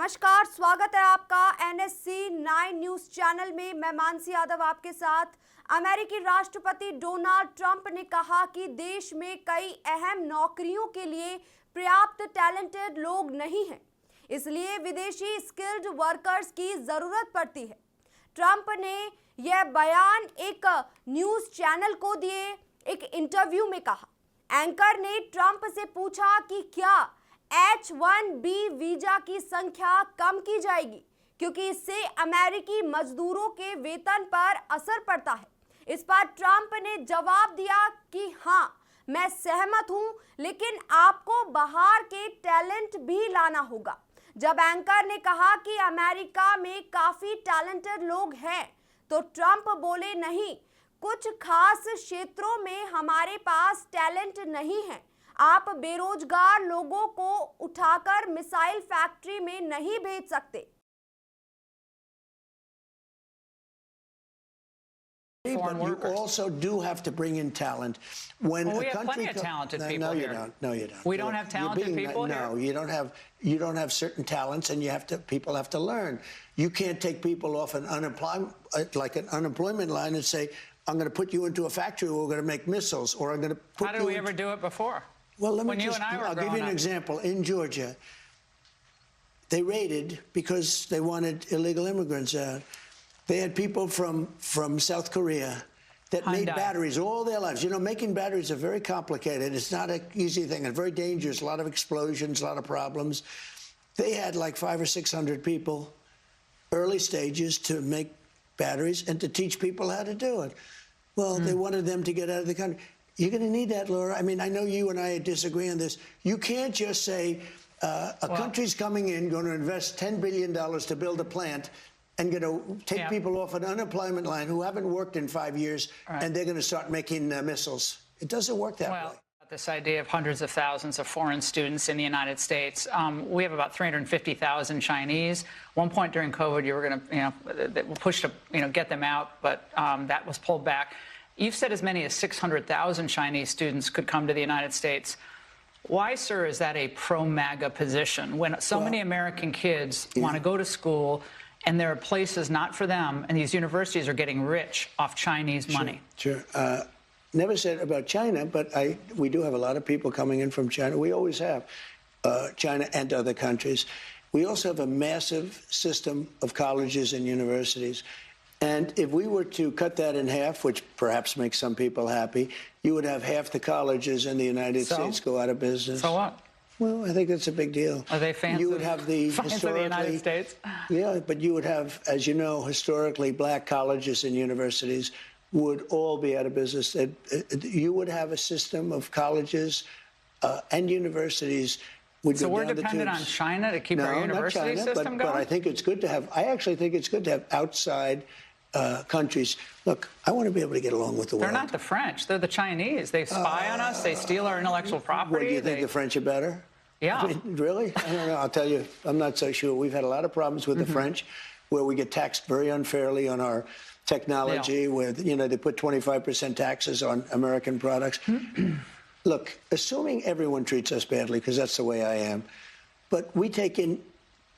नमस्कार, स्वागत है आपका NSC 9 न्यूज चैनल में। मैं मानसी यादव आपके साथ। अमेरिकी राष्ट्रपति डोनाल्ड ट्रंप ने कहा कि देश में कई अहम नौकरियों के लिए पर्याप्त टैलेंटेड लोग नहीं हैं, इसलिए विदेशी स्किल्ड वर्कर्स की जरूरत पड़ती है। ट्रंप ने यह बयान एक न्यूज चैनल को दिए एक इंटरव्यू में कहा। एंकर ने ट्रंप से पूछा कि क्या H-1B वीजा की संख्या कम की जाएगी, क्योंकि इससे अमेरिकी मजदूरों के वेतन पर असर पड़ता है। इस पर ट्रंप ने जवाब दिया कि हाँ, मैं सहमत हूं, लेकिन आपको बाहर के टैलेंट भी लाना होगा। जब एंकर ने कहा कि अमेरिका में काफी टैलेंटेड लोग हैं, तो ट्रंप बोले नहीं, कुछ खास क्षेत्रों में हमारे पास टैलेंट नहीं है। आप बेरोजगार लोगों को उठाकर मिसाइल फैक्ट्री में नहीं भेज सकते। But you also do have to bring in talent. When well, we a have country plenty of talented people no, you here. don't. No, you don't. We don't have talented people here. No, you don't have certain talents, and people have to learn. You can't take people off an unemployment line and say, "I'm going to put you into a factory where we're going to make missiles," or "I'm going to put How did we ever do it before? Well, let me when you just, and I were I'll give you an example. In Georgia, they raided because they wanted illegal immigrants out. They had people from South Korea that made batteries all their lives. You know, making batteries are very complicated. It's not an easy thing and very dangerous. A lot of explosions, a lot of problems. They had like 500 or 600 people, early stages, to make batteries and to teach people how to do it. Well, they wanted them to get out of the country. You're going to need that, Laura. I mean, I know you and I disagree on this. You can't just say a country's coming in, going to invest $10 billion to build a plant, and going to take people off an unemployment line who haven't worked in 5 years, and they're going to start making missiles. It doesn't work that way. This idea of hundreds of thousands of foreign students in the United States. We have about 350,000 Chinese. One point during COVID, you were going to, push to, get them out, but that was pulled back. You've said as many as 600,000 Chinese students could come to the United States. Why, sir, is that a pro-MAGA position when so many American kids want to go to school and there are places not for them, and these universities are getting rich off Chinese money? Sure. Never said about China, but we do have a lot of people coming in from China. We always have, China and other countries. We also have a massive system of colleges and universities. And if we were to cut that in half, which perhaps makes some people happy, you would have half the colleges in the United States go out of business. So what? Well, I think that's a big deal. Are they fans, you would have the fans of the United States? Yeah, but you would have, as you know, historically, black colleges and universities would all be out of business. You would have a system of colleges and universities would go down the tubes. So we're dependent on China to keep our university system going? But I think it's good to have, I actually think it's good to have outside countries. Look, I want to be able to get along with the world. They're not the French. They're the Chinese. They spy on us. They steal our intellectual property. What, do you think the French are better? Yeah. I mean, really? I don't know. I'll tell you, I'm not so sure. We've had a lot of problems with the French, where we get taxed very unfairly on our technology, where, they put 25% taxes on American products. Look, assuming everyone treats us badly, because that's the way I am, but we take in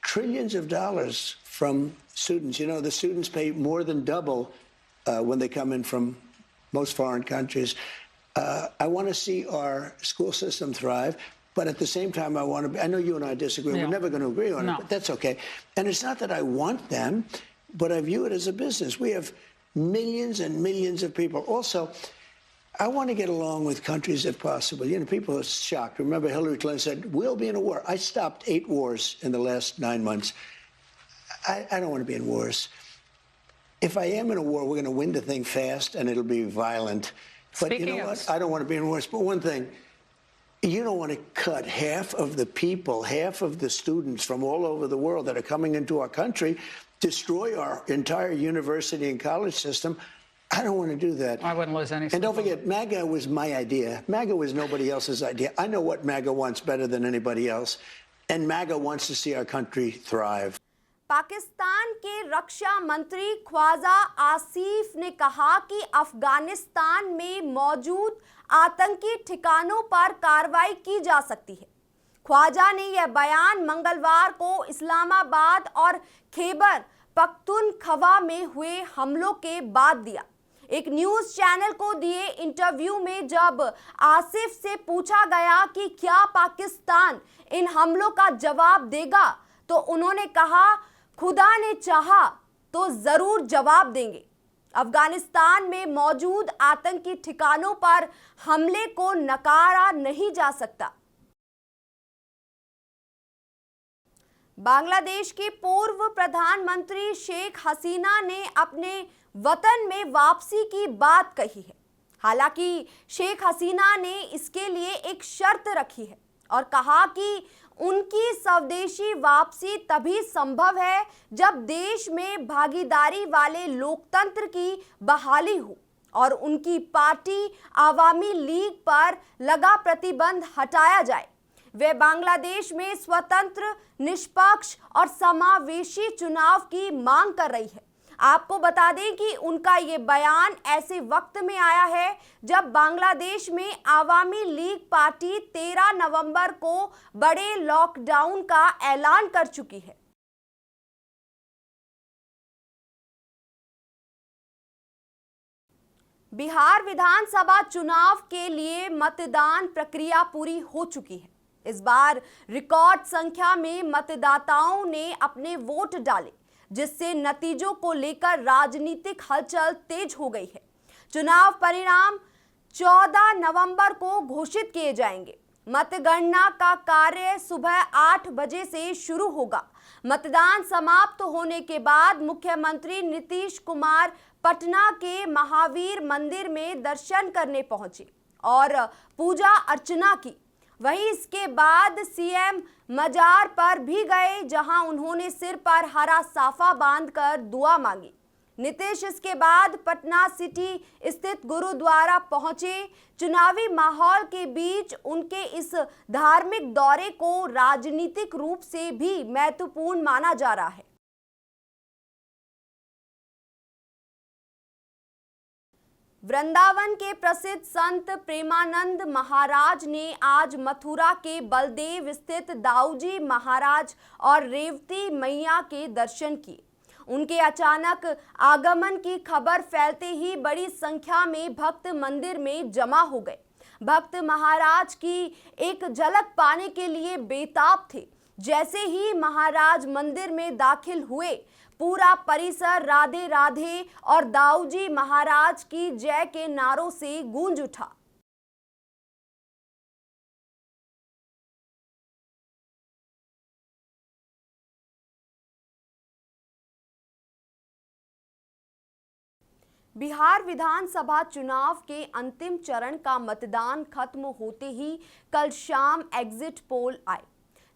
trillions of dollars from students. The students pay more than double when they come in from most foreign countries. I want to see our school system thrive, but at the same time, I know you and I disagree. We're never going to agree on it, but that's okay. And it's not that I want them, but I view it as a business. We have millions and millions of people. Also, I want to get along with countries if possible. People are shocked. Remember, Hillary Clinton said, we'll be in a war. I stopped 8 wars in the last 9 months. I don't want to be in wars. If I am in a war, we're going to win the thing fast, and it'll be violent. But you know what? I don't want to be in wars. But one thing, you don't want to cut half of the people, half of the students from all over the world that are coming into our country, destroy our entire university and college system. I don't want to do that. I wouldn't lose any. And don't forget, MAGA was my idea. MAGA was nobody else's idea. I know what MAGA wants better than anybody else. And MAGA wants to see our country thrive. Pakistan के रक्षा मंत्री ख्वाजा आसिफ ने कहा कि अफगानिस्तान में मौजूद आतंकी ठिकानों पर कार्रवाई की जा सकती है। ख्वाजा ने यह बयान मंगलवार को इस्लामाबाद और खैबर पख्तूनख्वा में हुए हमलों के बाद दिया। एक न्यूज चैनल को दिए इंटरव्यू में जब आसिफ से पूछा गया कि क्या पाकिस्तान इन हमलों का जवाब देगा, तो उन्होंने कहा, खुदा ने चाहा तो जरूर जवाब देंगे। अफगानिस्तान में मौजूद आतंकी ठिकानों पर हमले को नकारा नहीं जा सकता। बांग्लादेश की पूर्व प्रधानमंत्री शेख हसीना ने अपने वतन में वापसी की बात कही है। हालांकि शेख हसीना ने इसके लिए एक शर्त रखी है और कहा कि उनकी स्वदेशी वापसी तभी संभव है जब देश में भागीदारी वाले लोकतंत्र की बहाली हो और उनकी पार्टी आवामी लीग पर लगा प्रतिबंध हटाया जाए। वे बांग्लादेश में स्वतंत्र, निष्पक्ष और समावेशी चुनाव की मांग कर रही है। आपको बता दें कि उनका ये बयान ऐसे वक्त में आया है जब बांग्लादेश में आवामी लीग पार्टी 13 नवंबर को बड़े लॉकडाउन का ऐलान कर चुकी है। बिहार विधानसभा चुनाव के लिए मतदान प्रक्रिया पूरी हो चुकी है। इस बार रिकॉर्ड संख्या में मतदाताओं ने अपने वोट डाले, जिससे नतीजों को लेकर राजनीतिक हलचल तेज हो गई है। चुनाव परिणाम 14 नवंबर को घोषित किए जाएंगे। मतगणना का कार्य सुबह 8 बजे से शुरू होगा। मतदान समाप्त होने के बाद मुख्यमंत्री नीतीश कुमार पटना के महावीर मंदिर में दर्शन करने पहुंचे और पूजा अर्चना की। वहीं इसके बाद सीएम मजार पर भी गए, जहां उन्होंने सिर पर हरा साफा बांधकर दुआ मांगी। नीतीश इसके बाद पटना सिटी स्थित गुरुद्वारा पहुंचे। चुनावी माहौल के बीच उनके इस धार्मिक दौरे को राजनीतिक रूप से भी महत्वपूर्ण माना जा रहा है। वृंदावन के प्रसिद्ध संत प्रेमानंद महाराज ने आज मथुरा के बलदेव स्थित दाऊजी महाराज और रेवती मैया के दर्शन किए। उनके अचानक आगमन की खबर फैलते ही बड़ी संख्या में भक्त मंदिर में जमा हो गए। भक्त महाराज की एक झलक पाने के लिए बेताब थे। जैसे ही महाराज मंदिर में दाखिल हुए, पूरा परिसर राधे राधे और दाऊजी महाराज की जय के नारों से गूंज उठा। बिहार विधानसभा चुनाव के अंतिम चरण का मतदान खत्म होते ही कल शाम एग्जिट पोल आए।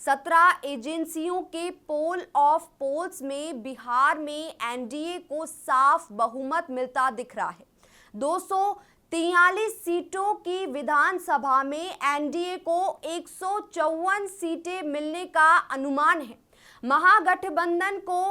17 एजेंसियों के पोल ऑफ पोल्स में बिहार में एनडीए को साफ बहुमत मिलता दिख रहा है। 243 सीटों की विधानसभा में एनडीए को 154 सीटें मिलने का अनुमान है। महागठबंधन को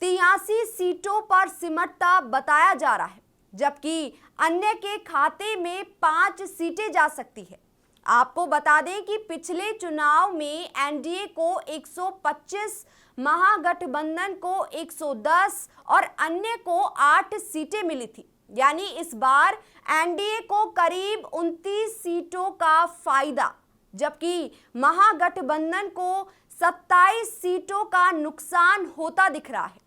83 सीटों पर सिमटता बताया जा रहा है, जबकि अन्य के खाते में 5 सीटें जा सकती है। आपको बता दें कि पिछले चुनाव में एनडीए को 125, महागठबंधन को 110 और अन्य को 8 सीटें मिली थी। यानी इस बार एनडीए को करीब 29 सीटों का फायदा, जबकि महागठबंधन को 27 सीटों का नुकसान होता दिख रहा है।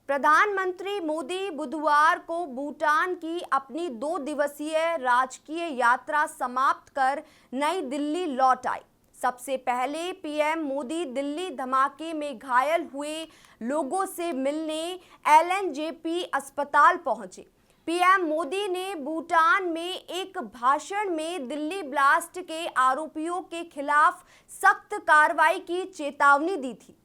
प्रधानमंत्री मोदी बुधवार को भूटान की अपनी 2 दिवसीय राजकीय यात्रा समाप्त कर नई दिल्ली लौट आए। सबसे पहले पीएम मोदी दिल्ली धमाके में घायल हुए लोगों से मिलने एलएनजेपी अस्पताल पहुंचे। पीएम मोदी ने भूटान में एक भाषण में दिल्ली ब्लास्ट के आरोपियों के खिलाफ सख्त कार्रवाई की चेतावनी दी थी।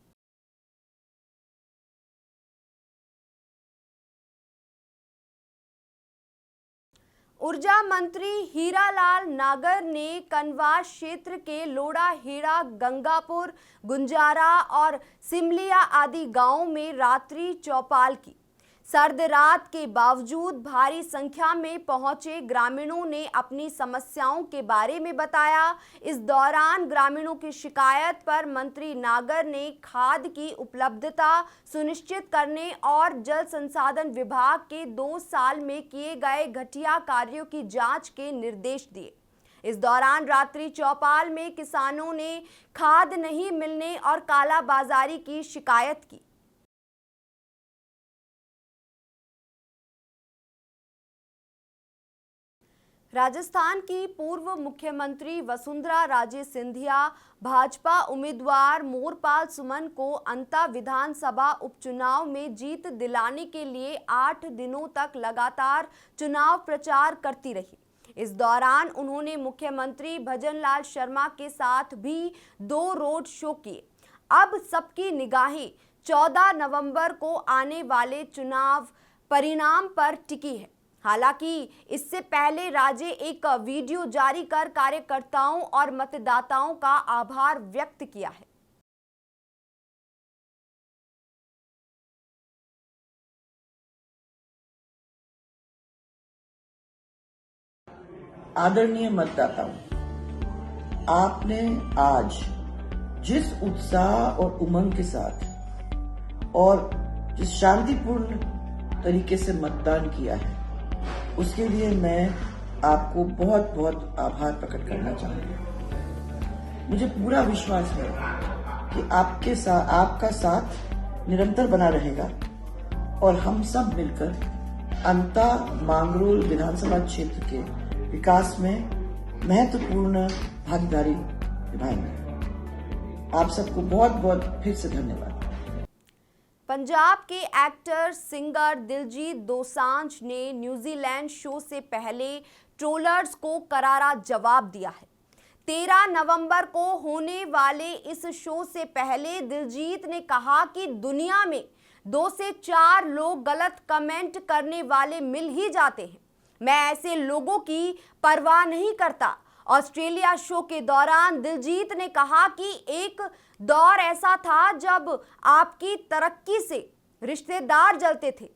ऊर्जा मंत्री हीरालाल नागर ने कनवास क्षेत्र के लोड़ाहेड़ा, गंगापुर, गुंजारा और सिमलिया आदि गांवों में रात्रि चौपाल की। सर्द रात के बावजूद भारी संख्या में पहुंचे ग्रामीणों ने अपनी समस्याओं के बारे में बताया। इस दौरान ग्रामीणों की शिकायत पर मंत्री नागर ने खाद की उपलब्धता सुनिश्चित करने और जल संसाधन विभाग के 2 साल में किए गए घटिया कार्यों की जांच के निर्देश दिए। इस दौरान रात्रि चौपाल में किसानों ने खाद नहीं मिलने और कालाबाजारी की शिकायत की। राजस्थान की पूर्व मुख्यमंत्री वसुंधरा राजे सिंधिया भाजपा उम्मीदवार मोरपाल सुमन को अंता विधानसभा उपचुनाव में जीत दिलाने के लिए 8 दिनों तक लगातार चुनाव प्रचार करती रही। इस दौरान उन्होंने मुख्यमंत्री भजनलाल शर्मा के साथ भी 2 रोड शो किए। अब सबकी निगाहें 14 नवंबर को आने वाले चुनाव परिणाम पर टिकी है। हालांकि इससे पहले राजे एक वीडियो जारी कर कार्यकर्ताओं और मतदाताओं का आभार व्यक्त किया है। आदरणीय मतदाताओं, आपने आज जिस उत्साह और उमंग के साथ और जिस शांतिपूर्ण तरीके से मतदान किया है, उसके लिए मैं आपको बहुत बहुत आभार प्रकट करना चाहूंगा। मुझे पूरा विश्वास है कि आपका साथ निरंतर बना रहेगा और हम सब मिलकर अंता मांगरोल विधानसभा क्षेत्र के विकास में महत्वपूर्ण भागीदारी निभाएंगे। आप सबको बहुत बहुत फिर से धन्यवाद। पंजाब के एक्टर सिंगर दिलजीत दोसांझ ने न्यूजीलैंड शो से पहले ट्रोलर्स को करारा जवाब दिया है। 13 नवंबर को होने वाले इस शो से पहले दिलजीत ने कहा कि दुनिया में 2 से 4 लोग गलत कमेंट करने वाले मिल ही जाते हैं। मैं ऐसे लोगों की परवाह नहीं करता। ऑस्ट्रेलिया शो के दौरान दिलजीत ने कहा कि एक दौर ऐसा था जब आपकी तरक्की से रिश्तेदार जलते थे,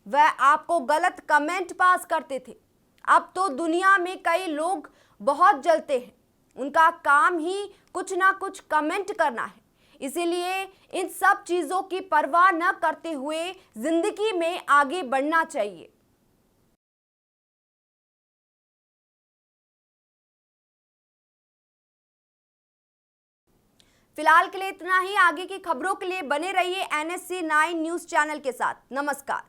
वह आपको गलत कमेंट पास करते थे। अब तो दुनिया में कई लोग बहुत जलते हैं, उनका काम ही कुछ ना कुछ कमेंट करना है। इसीलिए इन सब चीज़ों की परवाह न करते हुए जिंदगी में आगे बढ़ना चाहिए। फिलहाल के लिए इतना ही। आगे की खबरों के लिए बने रहिए NSC 9 न्यूज़ चैनल के साथ। नमस्कार।